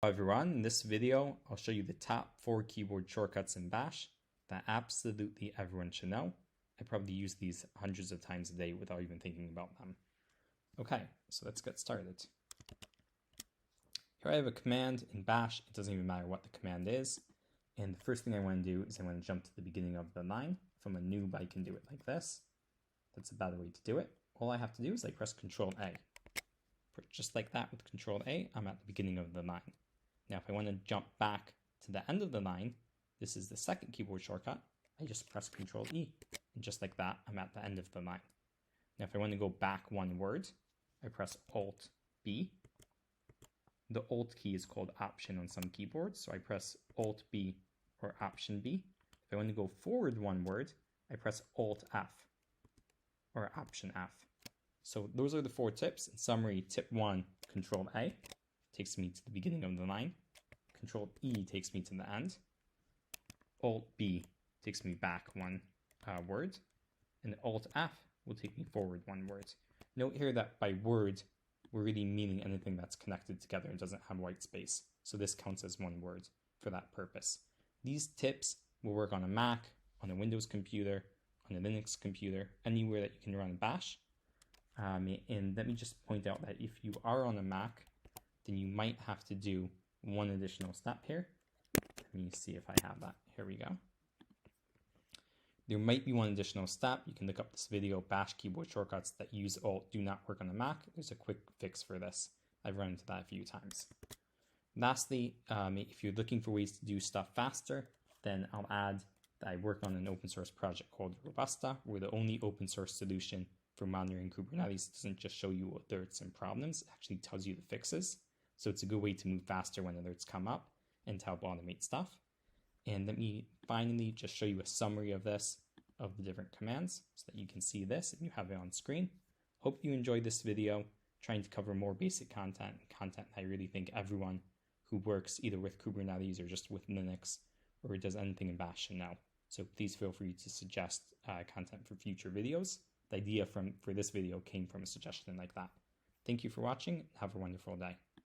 Hello everyone, in this video I'll show you the top 4 keyboard shortcuts in Bash that absolutely everyone should know. I probably use these hundreds of times a day without even thinking about them. Okay, so let's get started. Here I have a command in Bash. It doesn't even matter what the command is. And the first thing I want to do is I want to jump to the beginning of the line. If I'm a noob, I can do it like this. That's a better way to do it. All I have to do is I press Control A. Just like that with Control A, I'm at the beginning of the line. Now, if I want to jump back to the end of the line, this is the second keyboard shortcut. I just press Control E. And just like that, I'm at the end of the line. Now, if I want to go back one word, I press Alt B. The Alt key is called Option on some keyboards, so I press Alt B or Option B. If I want to go forward one word, I press Alt F or Option F. So those are the 4 tips. In summary, tip 1, Control A takes me to the beginning of the line. Control E takes me to the end. Alt B takes me back one word. And Alt F will take me forward one word. Note here that by word, we're really meaning anything that's connected together and doesn't have white space. So this counts as one word for that purpose. These tips will work on a Mac, on a Windows computer, on a Linux computer, anywhere that you can run Bash. And let me just point out that if you are on a Mac, then you might have to do one additional step here. Let me see if I have that. Here we go. There might be one additional step. You can look up this video, Bash keyboard shortcuts that use Alt do not work on a Mac. There's a quick fix for this. I've run into that a few times. Lastly, if you're looking for ways to do stuff faster, then I'll add that I work on an open source project called Robusta. We're the only open source solution for monitoring Kubernetes. It doesn't just show you alerts and problems, it actually tells you the fixes. So it's a good way to move faster when alerts come up and to help automate stuff. And let me finally just show you a summary of this, of the different commands, so that you can see this and you have it on screen. Hope you enjoyed this video, trying to cover more basic content I really think everyone who works either with Kubernetes or just with Linux or does anything in Bash should know. So please feel free to suggest content for future videos. The idea for this video came from a suggestion like that. Thank you for watching. Have a wonderful day.